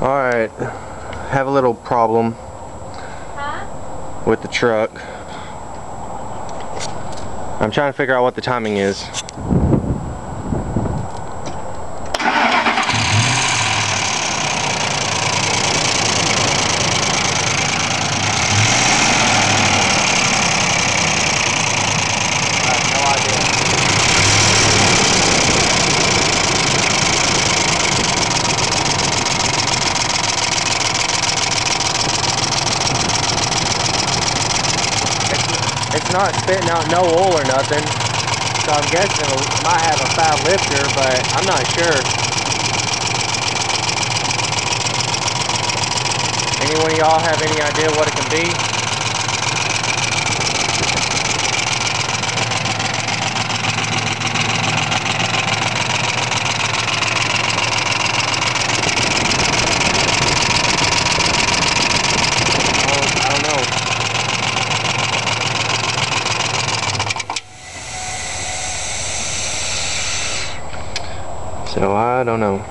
Alright, have a little problem with the truck. I'm trying to figure out what the timing is. It's not spitting out no oil or nothing, so I'm guessing it might have a foul lifter, but I'm not sure. Any one of y'all have any idea what it can be? I don't know. So I don't know.